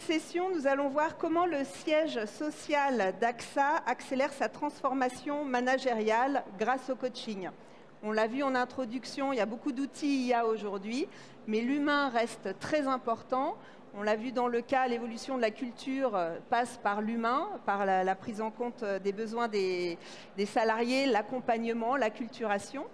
cette session, nous allons voir comment le siège social d'AXA accélère sa transformation managériale grâce au coaching. On l'a vu en introduction, il y a beaucoup d'outils IA aujourd'hui, mais l'humain reste très important. On l'a vu dans le cas, l'évolution de la culture passe par l'humain, par la prise en compte des besoins des salariés, l'accompagnement, l'acculturation.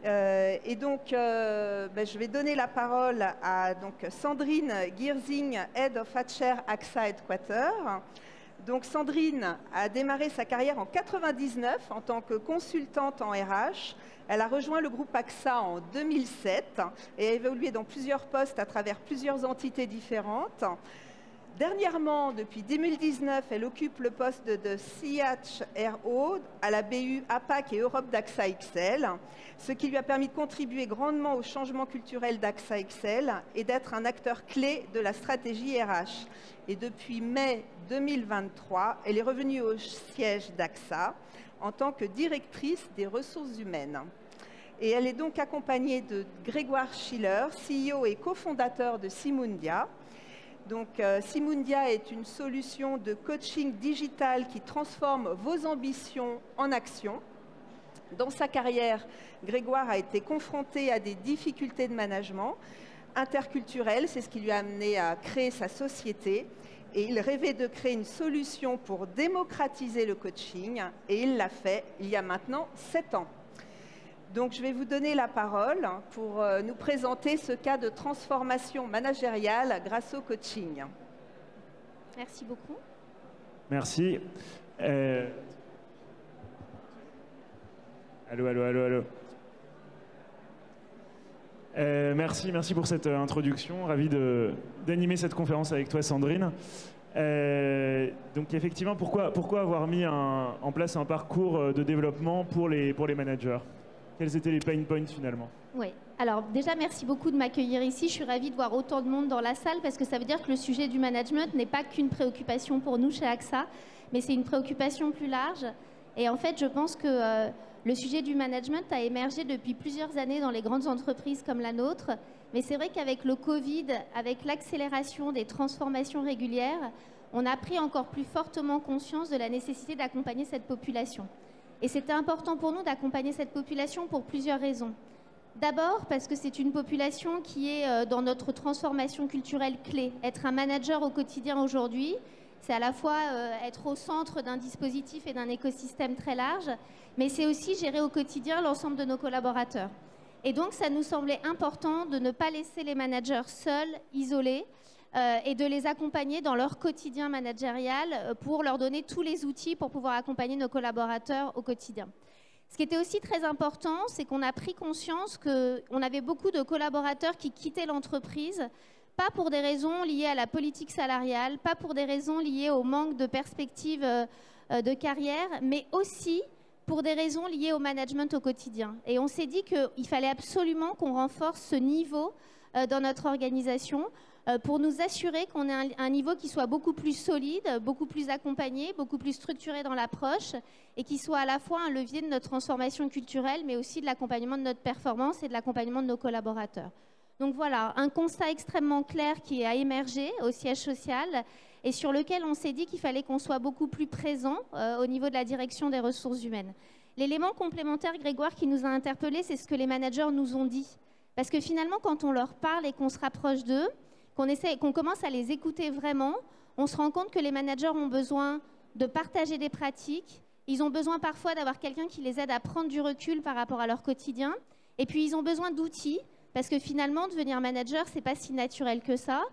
Et donc, je vais donner la parole à Sandrine Giersing, Head of HR AXA Headquarter. Donc Sandrine a démarré sa carrière en 1999 en tant que consultante en RH. Elle a rejoint le groupe AXA en 2007 et a évolué dans plusieurs postes à travers plusieurs entités différentes. Dernièrement, depuis 2019, elle occupe le poste de CHRO à la BU APAC et Europe d'AXA XL, ce qui lui a permis de contribuer grandement au changement culturel d'AXA XL et d'être un acteur clé de la stratégie RH. Et depuis mai 2023, elle est revenue au siège d'AXA en tant que directrice des ressources humaines. Et elle est donc accompagnée de Grégoire Schiller, CEO et cofondateur de Simundia. Donc, Simundia est une solution de coaching digital qui transforme vos ambitions en action. Dans sa carrière, Grégoire a été confronté à des difficultés de management interculturelles. C'est ce qui lui a amené à créer sa société. Et il rêvait de créer une solution pour démocratiser le coaching. Et il l'a fait il y a maintenant 7 ans. Donc, je vais vous donner la parole pour nous présenter ce cas de transformation managériale grâce au coaching. Merci beaucoup. Merci. Allô. Merci pour cette introduction. Ravi d'animer cette conférence avec toi, Sandrine. Donc effectivement, pourquoi avoir mis en place un parcours de développement pour les managers ? Quels étaient les pain points finalement? Oui, alors déjà merci beaucoup de m'accueillir ici. Je suis ravie de voir autant de monde dans la salle parce que ça veut dire que le sujet du management n'est pas qu'une préoccupation pour nous chez AXA, mais c'est une préoccupation plus large. Et en fait, je pense que le sujet du management a émergé depuis plusieurs années dans les grandes entreprises comme la nôtre. Mais c'est vrai qu'avec le Covid, avec l'accélération des transformations régulières, on a pris encore plus fortement conscience de la nécessité d'accompagner cette population. Et c'était important pour nous d'accompagner cette population pour plusieurs raisons. D'abord, parce que c'est une population qui est dans notre transformation culturelle clé. Être un manager au quotidien aujourd'hui, c'est à la fois être au centre d'un dispositif et d'un écosystème très large, mais c'est aussi gérer au quotidien l'ensemble de nos collaborateurs. Et donc, ça nous semblait important de ne pas laisser les managers seuls, isolés, et de les accompagner dans leur quotidien managérial pour leur donner tous les outils pour pouvoir accompagner nos collaborateurs au quotidien. Ce qui était aussi très important, c'est qu'on a pris conscience qu'on avait beaucoup de collaborateurs qui quittaient l'entreprise, pas pour des raisons liées à la politique salariale, pas pour des raisons liées au manque de perspectives de carrière, mais aussi pour des raisons liées au management au quotidien. Et on s'est dit qu'il fallait absolument qu'on renforce ce niveau dans notre organisation pour nous assurer qu'on ait un niveau qui soit beaucoup plus solide, beaucoup plus accompagné, beaucoup plus structuré dans l'approche et qui soit à la fois un levier de notre transformation culturelle, mais aussi de l'accompagnement de notre performance et de l'accompagnement de nos collaborateurs. Donc voilà, un constat extrêmement clair qui a émergé au siège social et sur lequel on s'est dit qu'il fallait qu'on soit beaucoup plus présent au niveau de la direction des ressources humaines. L'élément complémentaire, Grégoire, qui nous a interpellés, c'est ce que les managers nous ont dit. Parce que finalement, quand on leur parle et qu'on se rapproche d'eux, qu'on commence à les écouter vraiment, on se rend compte que les managers ont besoin de partager des pratiques, ils ont besoin parfois d'avoir quelqu'un qui les aide à prendre du recul par rapport à leur quotidien, et puis ils ont besoin d'outils, parce que finalement, devenir manager, c'est pas si naturel que ça.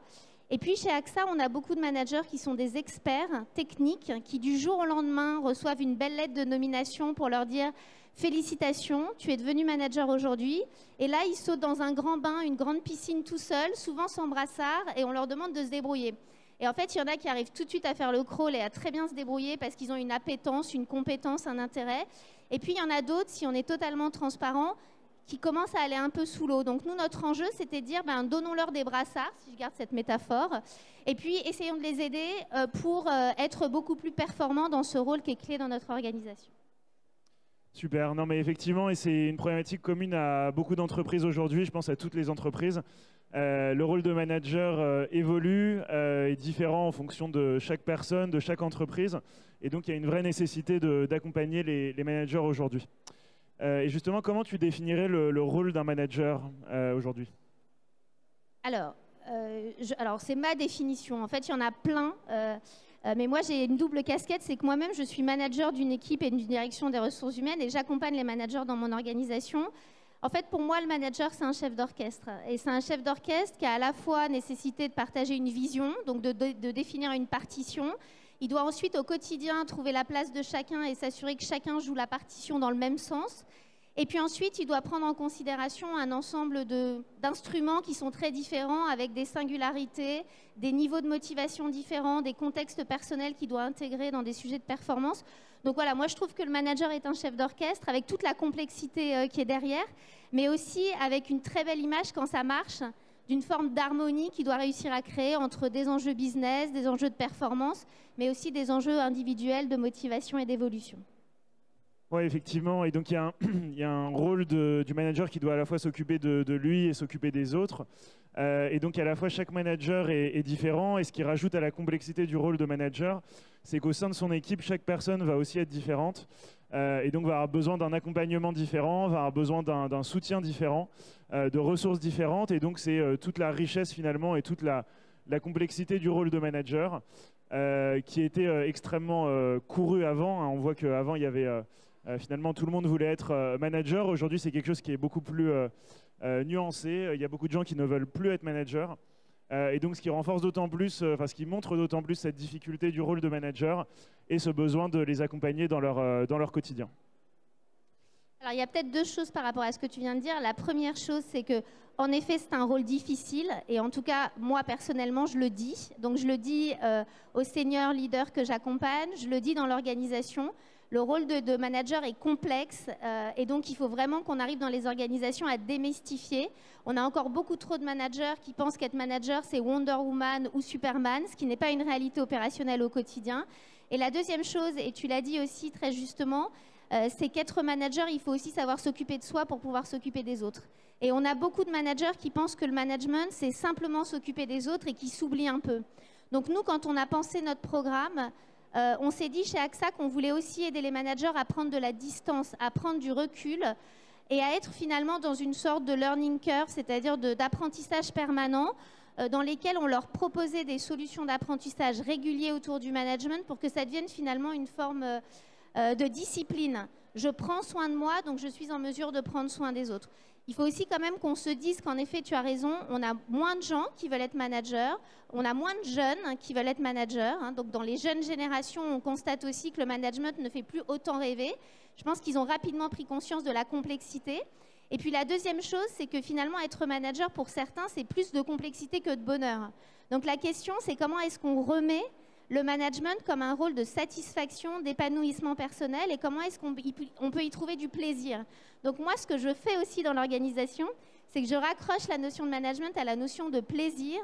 Et puis chez AXA, on a beaucoup de managers qui sont des experts techniques, qui du jour au lendemain reçoivent une belle lettre de nomination pour leur dire « Félicitations, tu es devenu manager aujourd'hui ». Et là, ils sautent dans un grand bain, une grande piscine tout seuls, souvent sans brassard, et on leur demande de se débrouiller. Et en fait, il y en a qui arrivent tout de suite à faire le crawl et à très bien se débrouiller parce qu'ils ont une appétence, une compétence, un intérêt. Et puis, il y en a d'autres, si on est totalement transparent, qui commencent à aller un peu sous l'eau. Donc nous, notre enjeu, c'était de dire, donnons-leur des brassards, si je garde cette métaphore, et puis essayons de les aider pour être beaucoup plus performants dans ce rôle qui est clé dans notre organisation. Super, non mais effectivement, et c'est une problématique commune à beaucoup d'entreprises aujourd'hui, je pense à toutes les entreprises. Le rôle de manager évolue, est différent en fonction de chaque personne, de chaque entreprise. Et donc, il y a une vraie nécessité d'accompagner les managers aujourd'hui. Et justement, comment tu définirais le rôle d'un manager aujourd'hui? Alors, c'est ma définition. En fait, il y en a plein. Mais moi, j'ai une double casquette. C'est que moi-même, je suis manager d'une équipe et d'une direction des ressources humaines et j'accompagne les managers dans mon organisation. En fait, pour moi, le manager, c'est un chef d'orchestre. Et c'est un chef d'orchestre qui a à la fois nécessité de partager une vision, donc de définir une partition. Il doit ensuite, au quotidien, trouver la place de chacun et s'assurer que chacun joue la partition dans le même sens. Et puis ensuite, il doit prendre en considération un ensemble d'instruments qui sont très différents, avec des singularités, des niveaux de motivation différents, des contextes personnels qu'il doit intégrer dans des sujets de performance. Donc voilà, moi je trouve que le manager est un chef d'orchestre avec toute la complexité qui est derrière, mais aussi avec une très belle image quand ça marche, d'une forme d'harmonie qu'il doit réussir à créer entre des enjeux business, des enjeux de performance, mais aussi des enjeux individuels de motivation et d'évolution. Oui, effectivement. Et donc, il y a un rôle du manager qui doit à la fois s'occuper de lui et s'occuper des autres. Et donc, à la fois, chaque manager est différent. Et ce qui rajoute à la complexité du rôle de manager, c'est qu'au sein de son équipe, chaque personne va aussi être différente. Et donc, va avoir besoin d'un accompagnement différent, va avoir besoin d'un soutien différent, de ressources différentes. Et donc, c'est toute la richesse, finalement, et toute la complexité du rôle de manager qui était extrêmement couru avant. Hein. On voit qu'avant, il y avait... finalement, tout le monde voulait être manager. Aujourd'hui, c'est quelque chose qui est beaucoup plus nuancé. Il y a beaucoup de gens qui ne veulent plus être manager. Et donc, ce qui renforce d'autant plus, ce qui montre d'autant plus cette difficulté du rôle de manager et ce besoin de les accompagner dans leur quotidien. Alors, il y a peut-être deux choses par rapport à ce que tu viens de dire. La première chose, c'est que, en effet, c'est un rôle difficile. Et en tout cas, moi, personnellement, je le dis. Donc, je le dis aux seniors leaders que j'accompagne. Je le dis dans l'organisation. Le rôle de manager est complexe et donc il faut vraiment qu'on arrive dans les organisations à démystifier. On a encore beaucoup trop de managers qui pensent qu'être manager, c'est Wonder Woman ou Superman, ce qui n'est pas une réalité opérationnelle au quotidien. Et la deuxième chose, et tu l'as dit aussi très justement, c'est qu'être manager, il faut aussi savoir s'occuper de soi pour pouvoir s'occuper des autres. Et on a beaucoup de managers qui pensent que le management, c'est simplement s'occuper des autres et qui s'oublient un peu. Donc nous, quand on a pensé notre programme, on s'est dit chez AXA qu'on voulait aussi aider les managers à prendre de la distance, à prendre du recul et à être finalement dans une sorte de learning curve, c'est-à-dire d'apprentissage permanent dans lesquels on leur proposait des solutions d'apprentissage réguliers autour du management pour que ça devienne finalement une forme de discipline. Je prends soin de moi, donc je suis en mesure de prendre soin des autres. Il faut aussi quand même qu'on se dise qu'en effet, tu as raison, on a moins de gens qui veulent être managers, on a moins de jeunes qui veulent être managers. Hein. Donc dans les jeunes générations, on constate aussi que le management ne fait plus autant rêver. Je pense qu'ils ont rapidement pris conscience de la complexité. Et puis la deuxième chose, c'est que finalement, être manager, pour certains, c'est plus de complexité que de bonheur. Donc la question, c'est comment est-ce qu'on remet le management comme un rôle de satisfaction, d'épanouissement personnel et comment est-ce qu'on peut y trouver du plaisir. Donc moi, ce que je fais aussi dans l'organisation, c'est que je raccroche la notion de management à la notion de plaisir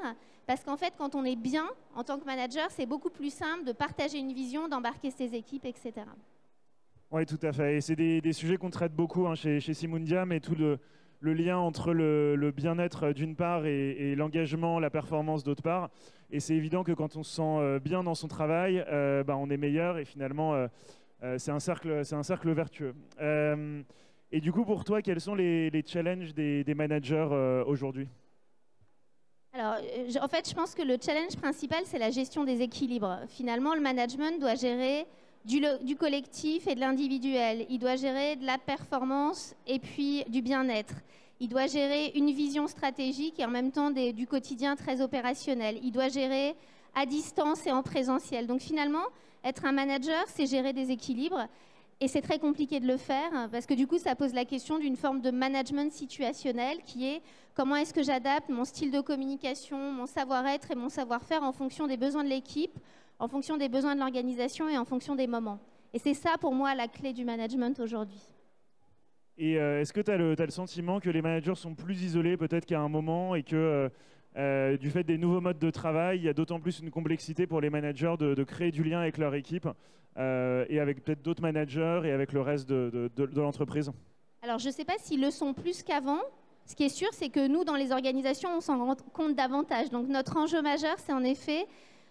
parce qu'en fait, quand on est bien en tant que manager, c'est beaucoup plus simple de partager une vision, d'embarquer ses équipes, etc. Oui, tout à fait. Et c'est des sujets qu'on traite beaucoup hein, chez Simundia, mais tout le lien entre le bien-être d'une part et l'engagement, la performance d'autre part. Et c'est évident que quand on se sent bien dans son travail, on est meilleur et finalement, c'est un cercle vertueux. Et du coup, pour toi, quels sont les challenges des managers aujourd'hui ? Alors, en fait, je pense que le challenge principal, c'est la gestion des équilibres. Finalement, le management doit gérer du collectif et de l'individuel. Il doit gérer de la performance et puis du bien-être. Il doit gérer une vision stratégique et en même temps du quotidien très opérationnel. Il doit gérer à distance et en présentiel. Donc finalement, être un manager, c'est gérer des équilibres. Et c'est très compliqué de le faire parce que du coup, ça pose la question d'une forme de management situationnel qui est comment est-ce que j'adapte mon style de communication, mon savoir-être et mon savoir-faire en fonction des besoins de l'équipe, en fonction des besoins de l'organisation et en fonction des moments. Et c'est ça, pour moi, la clé du management aujourd'hui. Et est-ce que tu as le sentiment que les managers sont plus isolés peut-être qu'à un moment et que du fait des nouveaux modes de travail, il y a d'autant plus une complexité pour les managers de créer du lien avec leur équipe et avec peut-être d'autres managers et avec le reste de l'entreprise ? Alors, je ne sais pas s'ils le sont plus qu'avant. Ce qui est sûr, c'est que nous, dans les organisations, on s'en rend compte davantage. Donc notre enjeu majeur, c'est en effet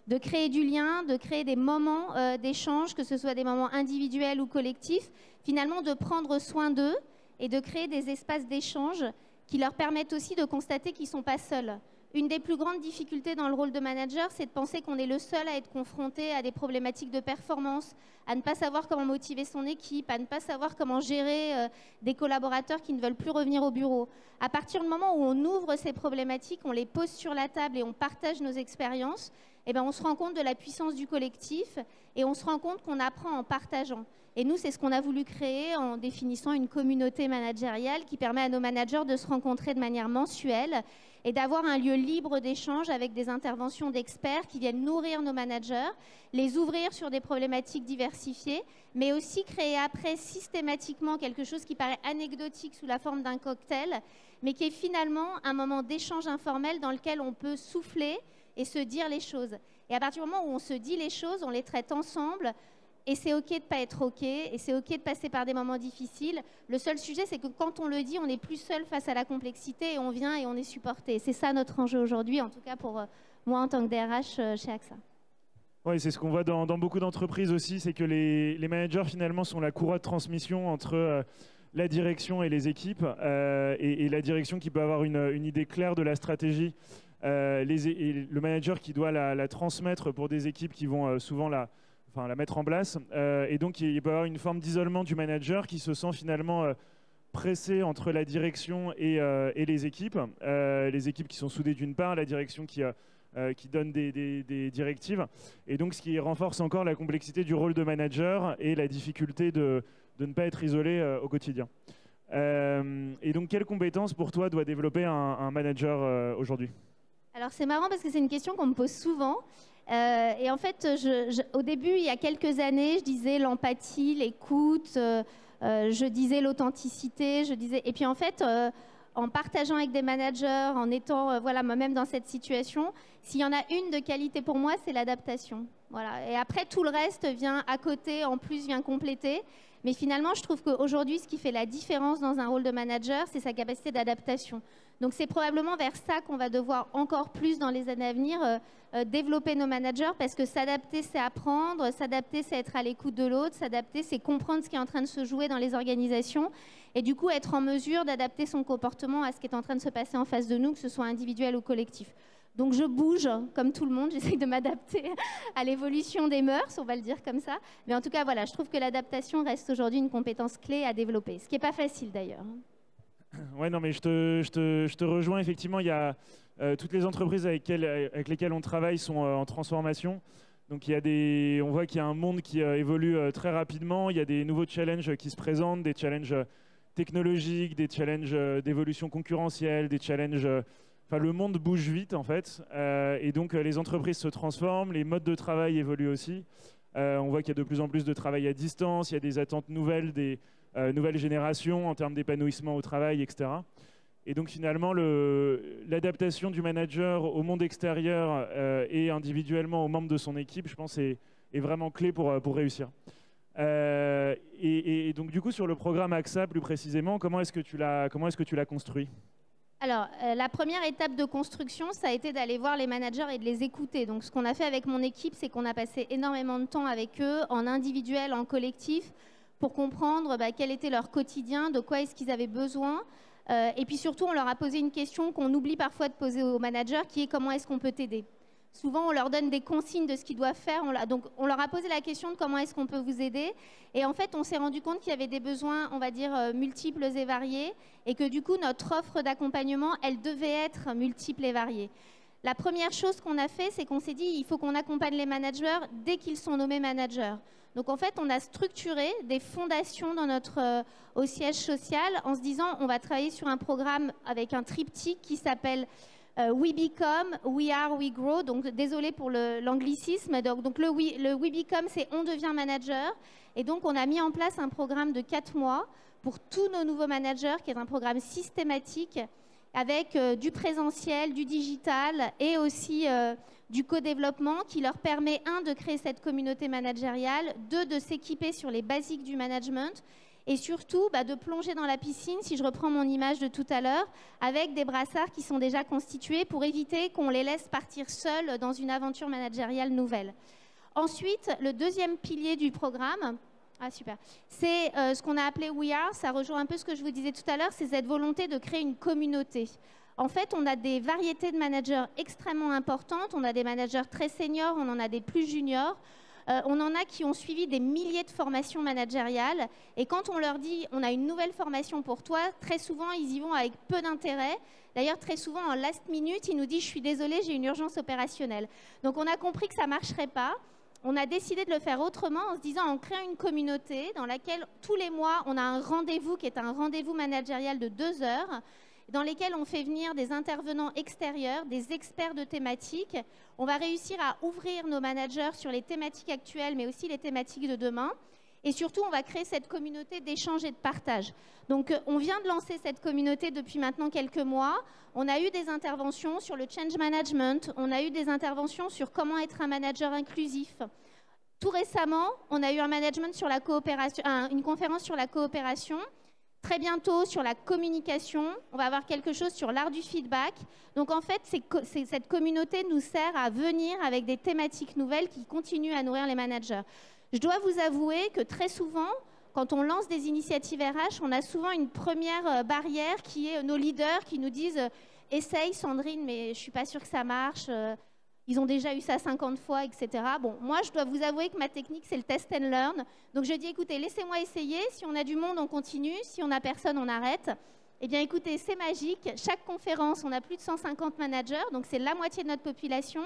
de créer du lien, de créer des moments d'échange, que ce soit des moments individuels ou collectifs, finalement de prendre soin d'eux et de créer des espaces d'échange qui leur permettent aussi de constater qu'ils ne sont pas seuls. Une des plus grandes difficultés dans le rôle de manager, c'est de penser qu'on est le seul à être confronté à des problématiques de performance, à ne pas savoir comment motiver son équipe, à ne pas savoir comment gérer des collaborateurs qui ne veulent plus revenir au bureau. À partir du moment où on ouvre ces problématiques, on les pose sur la table et on partage nos expériences, eh bien, on se rend compte de la puissance du collectif et on se rend compte qu'on apprend en partageant. Et nous, c'est ce qu'on a voulu créer en définissant une communauté managériale qui permet à nos managers de se rencontrer de manière mensuelle et d'avoir un lieu libre d'échange avec des interventions d'experts qui viennent nourrir nos managers, les ouvrir sur des problématiques diversifiées, mais aussi créer après systématiquement quelque chose qui paraît anecdotique sous la forme d'un cocktail, mais qui est finalement un moment d'échange informel dans lequel on peut souffler et se dire les choses. Et à partir du moment où on se dit les choses, on les traite ensemble, et c'est OK de ne pas être OK, et c'est OK de passer par des moments difficiles. Le seul sujet, c'est que quand on le dit, on n'est plus seul face à la complexité, et on vient et on est supporté. C'est ça notre enjeu aujourd'hui, en tout cas pour moi en tant que DRH chez AXA. Oui, c'est ce qu'on voit dans beaucoup d'entreprises aussi, c'est que les managers finalement sont la courroie de transmission entre la direction et les équipes, et la direction qui peut avoir une idée claire de la stratégie, et le manager qui doit la transmettre pour des équipes qui vont souvent la mettre en place. Et donc, il peut y avoir une forme d'isolement du manager qui se sent finalement pressé entre la direction et les équipes qui sont soudées d'une part, la direction qui donne des directives. Et donc, ce qui renforce encore la complexité du rôle de manager et la difficulté de ne pas être isolé au quotidien. Et donc, quelles compétences pour toi doit développer un manager aujourd'hui ? Alors, c'est marrant parce que c'est une question qu'on me pose souvent. Et en fait, au début, il y a quelques années, je disais l'empathie, l'écoute, je disais l'authenticité, et puis en fait, en partageant avec des managers, en étant moi-même dans cette situation, s'il y en a une de qualité pour moi, c'est l'adaptation. Voilà. Et après, tout le reste vient à côté, en plus vient compléter. Mais finalement, je trouve qu'aujourd'hui, ce qui fait la différence dans un rôle de manager, c'est sa capacité d'adaptation. Donc c'est probablement vers ça qu'on va devoir encore plus dans les années à venir développer nos managers, parce que s'adapter, c'est apprendre, s'adapter, c'est être à l'écoute de l'autre, s'adapter, c'est comprendre ce qui est en train de se jouer dans les organisations et du coup être en mesure d'adapter son comportement à ce qui est en train de se passer en face de nous, que ce soit individuel ou collectif. Donc je bouge comme tout le monde, j'essaie de m'adapter à l'évolution des mœurs, on va le dire comme ça. Mais en tout cas, voilà, je trouve que l'adaptation reste aujourd'hui une compétence clé à développer, ce qui n'est pas facile d'ailleurs. Ouais, non, mais je te rejoins. Effectivement, il y a toutes les entreprises avec lesquelles on travaille sont en transformation. Donc on voit qu'il y a un monde qui évolue très rapidement. Il y a des nouveaux challenges qui se présentent, des challenges technologiques, des challenges d'évolution concurrentielle, des challenges... Enfin, le monde bouge vite, en fait. Et donc, les entreprises se transforment, les modes de travail évoluent aussi. On voit qu'il y a de plus en plus de travail à distance, il y a des attentes nouvelles, des nouvelles générations en termes d'épanouissement au travail, etc. Et donc, finalement, l'adaptation du manager au monde extérieur et individuellement aux membres de son équipe, je pense, est vraiment clé pour réussir. Et donc, du coup, sur le programme AXA, plus précisément, comment est-ce que tu l'as construit ? Alors, la première étape de construction, ça a été d'aller voir les managers et de les écouter. Donc, ce qu'on a fait avec mon équipe, c'est qu'on a passé énormément de temps avec eux, en individuel, en collectif, pour comprendre quel était leur quotidien, de quoi est-ce qu'ils avaient besoin. Et puis surtout, on leur a posé une question qu'on oublie parfois de poser aux managers, qui est comment est-ce qu'on peut t'aider ? Souvent, on leur donne des consignes de ce qu'ils doivent faire. Donc, on leur a posé la question de comment est-ce qu'on peut vous aider. Et en fait, on s'est rendu compte qu'il y avait des besoins, on va dire, multiples et variés. Et que du coup, notre offre d'accompagnement, elle devait être multiple et variée. La première chose qu'on a fait, c'est qu'on s'est dit, il faut qu'on accompagne les managers dès qu'ils sont nommés managers. Donc, en fait, on a structuré des fondations au siège social en se disant, on va travailler sur un programme avec un triptyque qui s'appelle... We Become, We Are, We Grow. Donc, désolé pour l'anglicisme. Donc, le We Become, c'est on devient manager. Et donc, on a mis en place un programme de 4 mois pour tous nos nouveaux managers, qui est un programme systématique avec du présentiel, du digital et aussi du co-développement qui leur permet, 1, de créer cette communauté managériale, 2, de s'équiper sur les basiques du management et surtout de plonger dans la piscine, si je reprends mon image de tout à l'heure, avec des brassards qui sont déjà constitués pour éviter qu'on les laisse partir seuls dans une aventure managériale nouvelle. Ensuite, le deuxième pilier du programme, c'est ce qu'on a appelé We Are. Ça rejoint un peu ce que je vous disais tout à l'heure, c'est cette volonté de créer une communauté. En fait, on a des variétés de managers extrêmement importantes. On a des managers très seniors, on en a des plus juniors. On en a qui ont suivi des milliers de formations managériales. Et quand on leur dit « on a une nouvelle formation pour toi », très souvent, ils y vont avec peu d'intérêt. D'ailleurs, très souvent, en last minute, ils nous disent « je suis désolé, j'ai une urgence opérationnelle ». Donc, on a compris que ça ne marcherait pas. On a décidé de le faire autrement en se disant on crée une communauté dans laquelle tous les mois, on a un rendez-vous qui est un rendez-vous managérial de 2 heures, dans lesquels on fait venir des intervenants extérieurs, des experts de thématiques. On va réussir à ouvrir nos managers sur les thématiques actuelles, mais aussi les thématiques de demain. Et surtout, on va créer cette communauté d'échange et de partage. Donc, on vient de lancer cette communauté depuis maintenant quelques mois. On a eu des interventions sur le change management. On a eu des interventions sur comment être un manager inclusif. Tout récemment, on a eu un management sur la coopération, une conférence sur la coopération. Très bientôt, sur la communication, on va avoir quelque chose sur l'art du feedback. Donc, en fait, cette communauté nous sert à venir avec des thématiques nouvelles qui continuent à nourrir les managers. Je dois vous avouer que très souvent, quand on lance des initiatives RH, on a souvent une première barrière qui est nos leaders qui nous disent « Essaye Sandrine, mais je ne suis pas sûre que ça marche. Ils ont déjà eu ça 50 fois, etc. » Bon, moi, je dois vous avouer que ma technique, c'est le test and learn. Donc, je dis, écoutez, laissez-moi essayer. Si on a du monde, on continue. Si on n'a personne, on arrête. Eh bien, écoutez, c'est magique. Chaque conférence, on a plus de 150 managers. Donc, c'est la moitié de notre population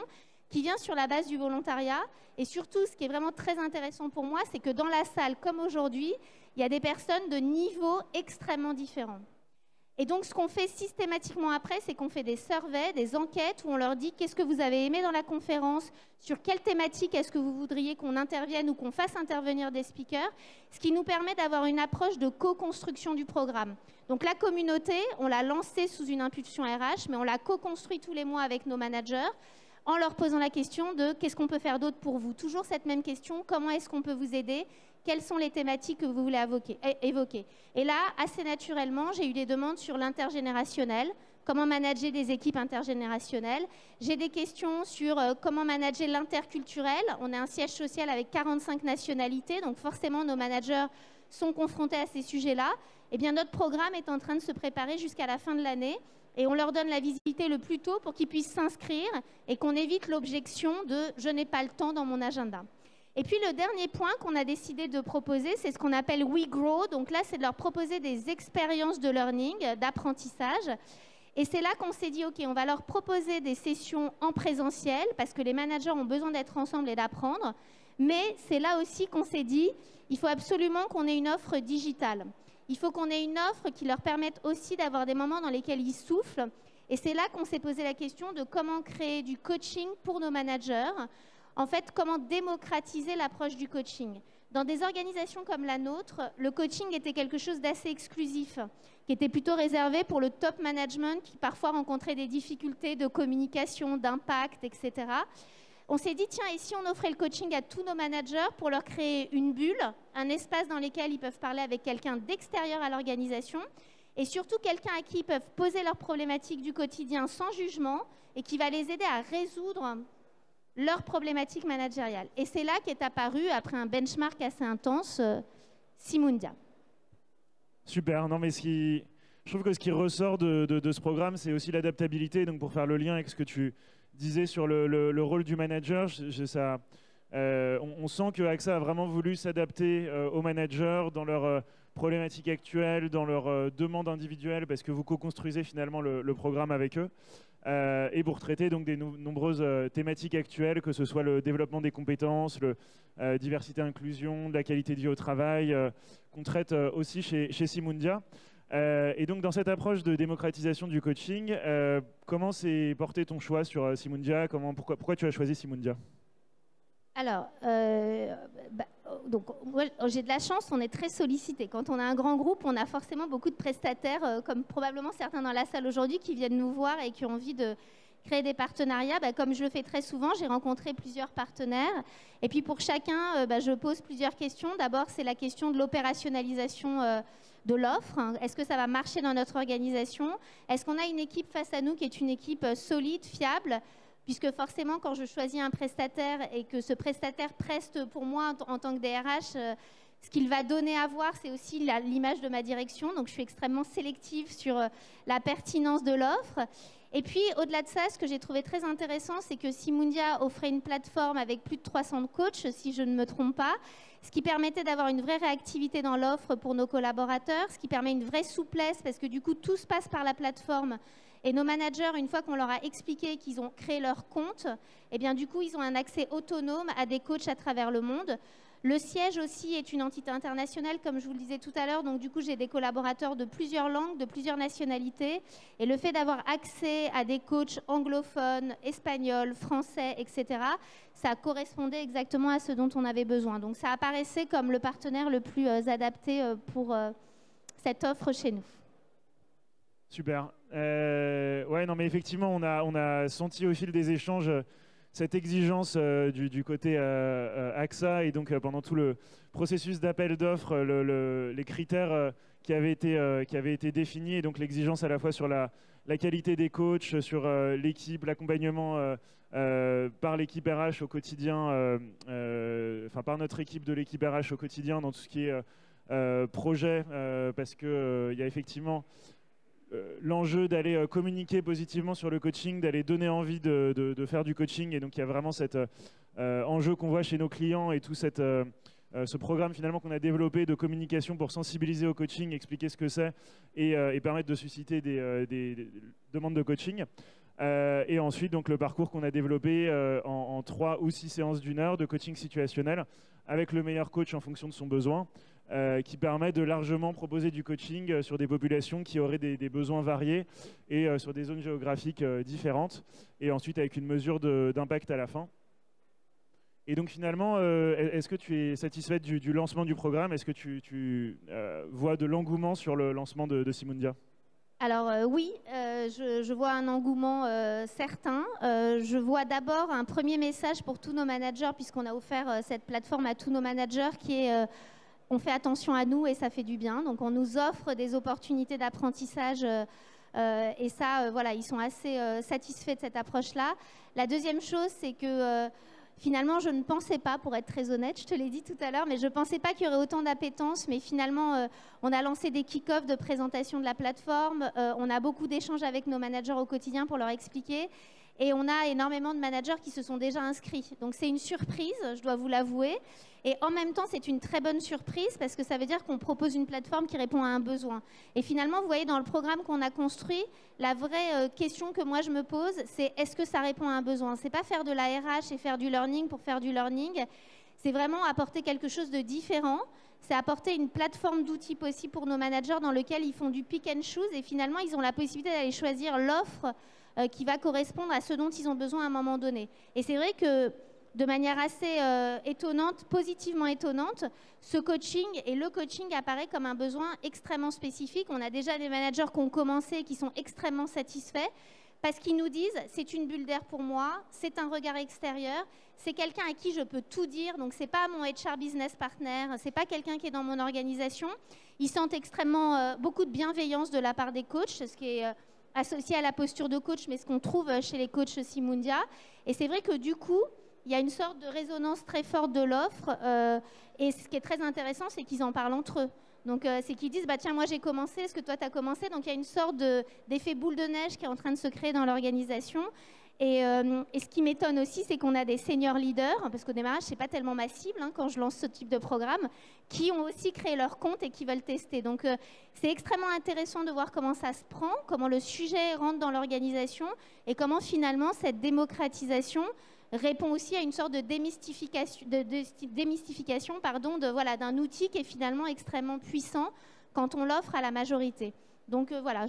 qui vient sur la base du volontariat. Et surtout, ce qui est vraiment très intéressant pour moi, c'est que dans la salle, comme aujourd'hui, il y a des personnes de niveaux extrêmement différents. Et donc, ce qu'on fait systématiquement après, c'est qu'on fait des surveys, des enquêtes où on leur dit qu'est-ce que vous avez aimé dans la conférence, sur quelle thématique est-ce que vous voudriez qu'on intervienne ou qu'on fasse intervenir des speakers, ce qui nous permet d'avoir une approche de co-construction du programme. Donc, la communauté, on l'a lancée sous une impulsion RH, mais on l'a co-construit tous les mois avec nos managers en leur posant la question de qu'est-ce qu'on peut faire d'autre pour vous. Toujours cette même question, comment est-ce qu'on peut vous aider ? Quelles sont les thématiques que vous voulez évoquer? Et là, assez naturellement, j'ai eu des demandes sur l'intergénérationnel, comment manager des équipes intergénérationnelles. J'ai des questions sur comment manager l'interculturel. On a un siège social avec 45 nationalités, donc forcément, nos managers sont confrontés à ces sujets-là. Eh bien, notre programme est en train de se préparer jusqu'à la fin de l'année et on leur donne la visibilité le plus tôt pour qu'ils puissent s'inscrire et qu'on évite l'objection de « je n'ai pas le temps dans mon agenda ». Et puis, le dernier point qu'on a décidé de proposer, c'est ce qu'on appelle We Grow. Donc là, c'est de leur proposer des expériences de learning, d'apprentissage. Et c'est là qu'on s'est dit, OK, on va leur proposer des sessions en présentiel parce que les managers ont besoin d'être ensemble et d'apprendre. Mais c'est là aussi qu'on s'est dit, il faut absolument qu'on ait une offre digitale. Il faut qu'on ait une offre qui leur permette aussi d'avoir des moments dans lesquels ils soufflent. Et c'est là qu'on s'est posé la question de comment créer du coaching pour nos managers. En fait, comment démocratiser l'approche du coaching. Dans des organisations comme la nôtre, le coaching était quelque chose d'assez exclusif, qui était plutôt réservé pour le top management qui parfois rencontrait des difficultés de communication, d'impact, etc. On s'est dit, tiens, et si on offrait le coaching à tous nos managers pour leur créer une bulle, un espace dans lequel ils peuvent parler avec quelqu'un d'extérieur à l'organisation et surtout quelqu'un à qui ils peuvent poser leurs problématiques du quotidien sans jugement et qui va les aider à résoudre leurs problématiques managériales. Et c'est là qu'est apparu, après un benchmark assez intense, Simundia. Super. Non, mais je trouve que ce qui ressort de ce programme, c'est aussi l'adaptabilité. Donc, pour faire le lien avec ce que tu disais sur le rôle du manager, on sent que AXA a vraiment voulu s'adapter aux managers dans leurs problématiques actuelles, dans leurs demandes individuelles, parce que vous co-construisez finalement le programme avec eux. Et pour traiter donc des nombreuses thématiques actuelles, que ce soit le développement des compétences, diversité, inclusion, de la qualité de vie au travail, qu'on traite aussi chez Simundia. Et donc dans cette approche de démocratisation du coaching, comment s'est porté ton choix sur Simundia? Pourquoi tu as choisi Simundia? Alors, donc, j'ai de la chance, on est très sollicité. Quand on a un grand groupe, on a forcément beaucoup de prestataires, comme probablement certains dans la salle aujourd'hui, qui viennent nous voir et qui ont envie créer des partenariats, comme je le fais très souvent, j'ai rencontré plusieurs partenaires. Et puis pour chacun, je pose plusieurs questions. D'abord, c'est la question de l'opérationnalisation de l'offre. Est-ce que ça va marcher dans notre organisation? Est-ce qu'on a une équipe face à nous qui est une équipe solide, fiable? Puisque forcément, quand je choisis un prestataire et que ce prestataire preste pour moi en tant que DRH, ce qu'il va donner à voir, c'est aussi l'image de ma direction. Donc, je suis extrêmement sélective sur la pertinence de l'offre. Et puis, au-delà de ça, ce que j'ai trouvé très intéressant, c'est que Simundia offrait une plateforme avec plus de 300 coachs, si je ne me trompe pas, ce qui permettait d'avoir une vraie réactivité dans l'offre pour nos collaborateurs, ce qui permet une vraie souplesse, parce que du coup, tout se passe par la plateforme. Et nos managers, une fois qu'on leur a expliqué qu'ils ont créé leur compte, eh bien, du coup, ils ont un accès autonome à des coachs à travers le monde. Le siège aussi est une entité internationale, comme je vous le disais tout à l'heure. Donc, du coup, j'ai des collaborateurs de plusieurs langues, de plusieurs nationalités. Et le fait d'avoir accès à des coachs anglophones, espagnols, français, etc., ça correspondait exactement à ce dont on avait besoin. Donc, ça apparaissait comme le partenaire le plus adapté pour cette offre chez nous. Super. Ouais, non, mais effectivement, on a senti au fil des échanges cette exigence du côté AXA, et donc pendant tout le processus d'appel d'offres, les critères qui avaient été définis, et donc l'exigence à la fois sur la qualité des coachs, sur l'équipe, l'accompagnement par l'équipe RH au quotidien, enfin par notre équipe de l'équipe RH au quotidien dans tout ce qui est projet, parce qu'il y a effectivement l'enjeu d'aller communiquer positivement sur le coaching, d'aller donner envie de faire du coaching. Et donc, il y a vraiment cet enjeu qu'on voit chez nos clients, et tout ce programme finalement qu'on a développé de communication pour sensibiliser au coaching, expliquer ce que c'est et permettre de susciter des demandes de coaching. Et ensuite, donc, le parcours qu'on a développé en 3 ou 6 séances d'1 heure de coaching situationnel avec le meilleur coach en fonction de son besoin. Qui permet de largement proposer du coaching sur des populations qui auraient des besoins variés et sur des zones géographiques différentes, et ensuite avec une mesure d'impact à la fin. Et donc finalement, est-ce que tu es satisfaite du lancement du programme? Est-ce que tu vois de l'engouement sur le lancement de Simundia? Alors oui, je vois un engouement certain. Je vois d'abord un premier message pour tous nos managers, puisqu'on a offert cette plateforme à tous nos managers, qui est on fait attention à nous et ça fait du bien. Donc, on nous offre des opportunités d'apprentissage et ça, voilà, ils sont assez satisfaits de cette approche-là. La deuxième chose, c'est que finalement, je ne pensais pas, pour être très honnête, je te l'ai dit tout à l'heure, mais je ne pensais pas qu'il y aurait autant d'appétence. Mais finalement, on a lancé des kick-offs de présentation de la plateforme. On a beaucoup d'échanges avec nos managers au quotidien pour leur expliquer. Et on a énormément de managers qui se sont déjà inscrits. Donc, c'est une surprise, je dois vous l'avouer. Et en même temps, c'est une très bonne surprise parce que ça veut dire qu'on propose une plateforme qui répond à un besoin. Et finalement, vous voyez, dans le programme qu'on a construit, la vraie question que moi je me pose, c'est est-ce que ça répond à un besoin? C'est pas faire de la RH et faire du learning pour faire du learning. C'est vraiment apporter quelque chose de différent. C'est apporter une plateforme d'outils possible pour nos managers dans lequel ils font du pick and choose. Et finalement, ils ont la possibilité d'aller choisir l'offre qui va correspondre à ce dont ils ont besoin à un moment donné. Et c'est vrai que de manière assez étonnante, positivement étonnante, ce coaching et le coaching apparaît comme un besoin extrêmement spécifique. On a déjà des managers qui ont commencé et qui sont extrêmement satisfaits parce qu'ils nous disent c'est une bulle d'air pour moi, c'est un regard extérieur, c'est quelqu'un à qui je peux tout dire, donc c'est pas mon HR business partner, c'est pas quelqu'un qui est dans mon organisation. Ils sentent extrêmement beaucoup de bienveillance de la part des coachs, ce qui est associé à la posture de coach, mais ce qu'on trouve chez les coachs Simundia. Et c'est vrai que du coup, il y a une sorte de résonance très forte de l'offre. Et ce qui est très intéressant, c'est qu'ils en parlent entre eux. Donc, c'est qu'ils disent, bah, tiens, moi j'ai commencé, est-ce que toi tu as commencé? Donc, il y a une sorte d'effet boule de neige qui est en train de se créer dans l'organisation. Et ce qui m'étonne aussi, c'est qu'on a des senior leaders, parce qu'au démarrage, ce n'est pas tellement ma cible quand je lance ce type de programme, qui ont aussi créé leur compte et qui veulent tester. Donc, c'est extrêmement intéressant de voir comment ça se prend, comment le sujet rentre dans l'organisation et comment finalement cette démocratisation répond aussi à une sorte de démystification voilà, d'un outil qui est finalement extrêmement puissant quand on l'offre à la majorité. Donc, voilà,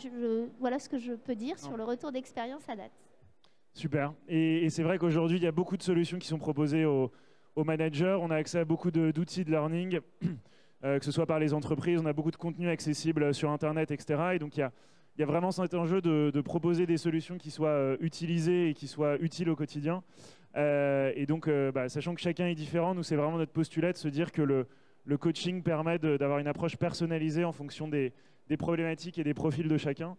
voilà ce que je peux dire sur le retour d'expérience à date. Super. Et c'est vrai qu'aujourd'hui, il y a beaucoup de solutions qui sont proposées aux managers. On a accès à beaucoup d'outils de learning, que ce soit par les entreprises. On a beaucoup de contenu accessible sur Internet, etc. Et donc, il il y a vraiment cet enjeu de proposer des solutions qui soient utilisées et qui soient utiles au quotidien. Et donc, sachant que chacun est différent, nous, c'est vraiment notre postulat de se dire que le coaching permet d'avoir une approche personnalisée en fonction des problématiques et des profils de chacun.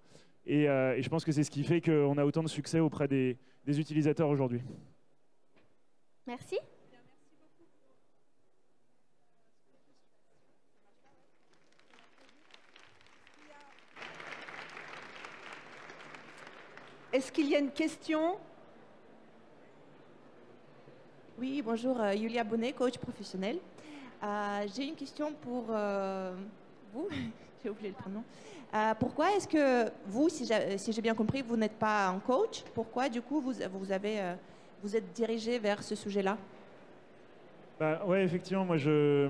Et je pense que c'est ce qui fait qu'on a autant de succès auprès des utilisateurs aujourd'hui. Merci. Est-ce qu'il y a une question? Oui, bonjour, Yulia Bonnet, coach professionnel. J'ai une question pour vous, j'ai oublié le prénom. Pourquoi est-ce que vous, si j'ai bien compris, vous n'êtes pas un coach? Pourquoi, du coup, vous êtes dirigé vers ce sujet-là? Ouais, effectivement, moi, je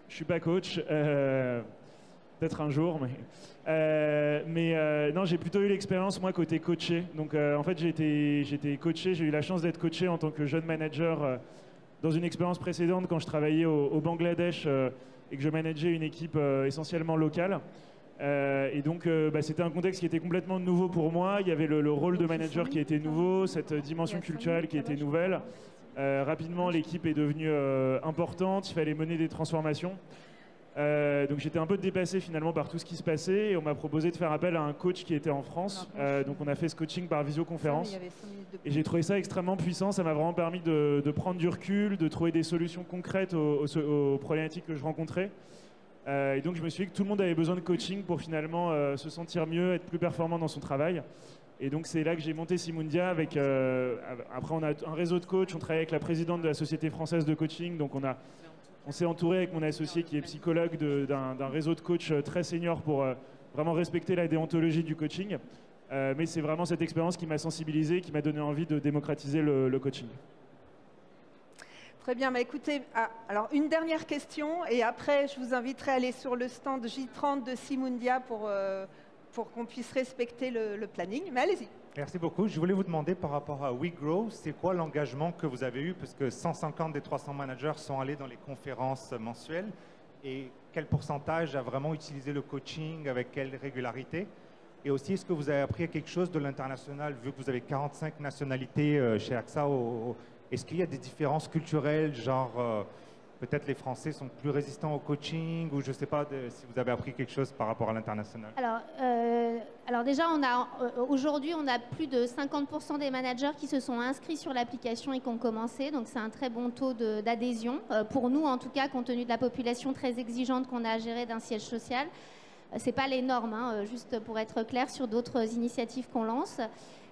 suis pas coach. Peut-être un jour, mais non, j'ai plutôt eu l'expérience, moi, côté coaché. Donc, en fait, j'ai été coaché, j'ai eu la chance d'être coaché en tant que jeune manager dans une expérience précédente quand je travaillais au Bangladesh et que je manageais une équipe essentiellement locale. Et donc, c'était un contexte qui était complètement nouveau pour moi. Il y avait le rôle de manager qui était nouveau, cette dimension culturelle qui était nouvelle. Rapidement, l'équipe est devenue importante, il fallait mener des transformations. Donc j'étais un peu dépassé finalement par tout ce qui se passait et on m'a proposé de faire appel à un coach qui était en France. Donc on a fait ce coaching par visioconférence et j'ai trouvé ça extrêmement puissant. Ça m'a vraiment permis de prendre du recul, de trouver des solutions concrètes aux problématiques que je rencontrais. Et donc je me suis dit que tout le monde avait besoin de coaching pour finalement se sentir mieux, être plus performant dans son travail. Et donc c'est là que j'ai monté Simundia avec... après on a un réseau de coachs, on travaille avec la présidente de la Société française de coaching. Donc on s'est entouré avec mon associé qui est psychologue d'un réseau de coachs très senior pour vraiment respecter la déontologie du coaching. Mais c'est vraiment cette expérience qui m'a sensibilisé, qui m'a donné envie de démocratiser le coaching. Très bien, écoutez, alors une dernière question et après je vous inviterai à aller sur le stand J30 de Simundia pour qu'on puisse respecter le planning. Mais allez-y. Merci beaucoup. Je voulais vous demander par rapport à WeGrow, c'est quoi l'engagement que vous avez eu? Parce que 150 des 300 managers sont allés dans les conférences mensuelles. Et quel pourcentage a vraiment utilisé le coaching, avec quelle régularité? Et aussi, est-ce que vous avez appris quelque chose de l'international, vu que vous avez 45 nationalités chez AXA? Est-ce qu'il y a des différences culturelles, genre peut-être les Français sont plus résistants au coaching, ou je ne sais pas si vous avez appris quelque chose par rapport à l'international? Alors déjà, aujourd'hui, on a plus de 50% des managers qui se sont inscrits sur l'application et qui ont commencé. Donc c'est un très bon taux d'adhésion. Pour nous, en tout cas, compte tenu de la population très exigeante qu'on a à gérer d'un siège social. Ce n'est pas les normes, hein, juste pour être clair sur d'autres initiatives qu'on lance.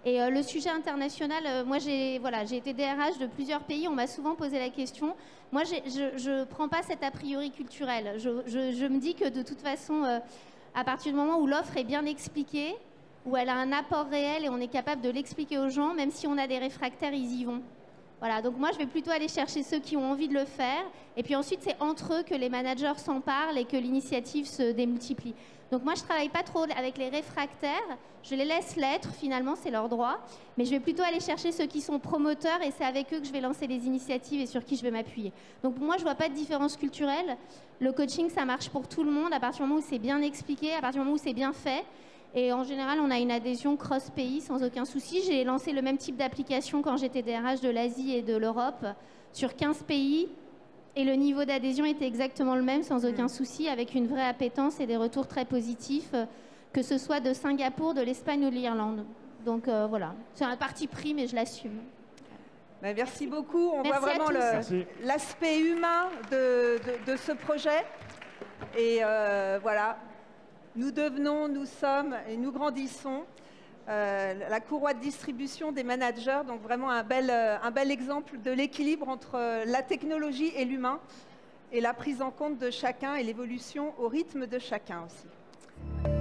Et le sujet international, moi j'ai été DRH de plusieurs pays, on m'a souvent posé la question. Moi je ne prends pas cet a priori culturel. Je me dis que de toute façon, à partir du moment où l'offre est bien expliquée, où elle a un apport réel et on est capable de l'expliquer aux gens, même si on a des réfractaires, ils y vont. Voilà, donc moi je vais plutôt aller chercher ceux qui ont envie de le faire. Et puis ensuite c'est entre eux que les managers s'en parlent et que l'initiative se démultiplie. Donc moi je ne travaille pas trop avec les réfractaires, je les laisse l'être, finalement c'est leur droit, mais je vais plutôt aller chercher ceux qui sont promoteurs et c'est avec eux que je vais lancer les initiatives et sur qui je vais m'appuyer. Donc pour moi je ne vois pas de différence culturelle, le coaching ça marche pour tout le monde à partir du moment où c'est bien expliqué, à partir du moment où c'est bien fait. Et en général, on a une adhésion cross-pays sans aucun souci. J'ai lancé le même type d'application quand j'étais DRH de l'Asie et de l'Europe sur 15 pays. Et le niveau d'adhésion était exactement le même sans aucun souci, avec une vraie appétence et des retours très positifs, que ce soit de Singapour, de l'Espagne ou de l'Irlande. Donc voilà, c'est un parti pris, mais je l'assume. Merci beaucoup. On voit Merci vraiment l'aspect humain de ce projet. Et voilà. Nous devenons, nous sommes et nous grandissons la courroie de distribution des managers, donc vraiment un bel exemple de l'équilibre entre la technologie et l'humain et la prise en compte de chacun et l'évolution au rythme de chacun aussi.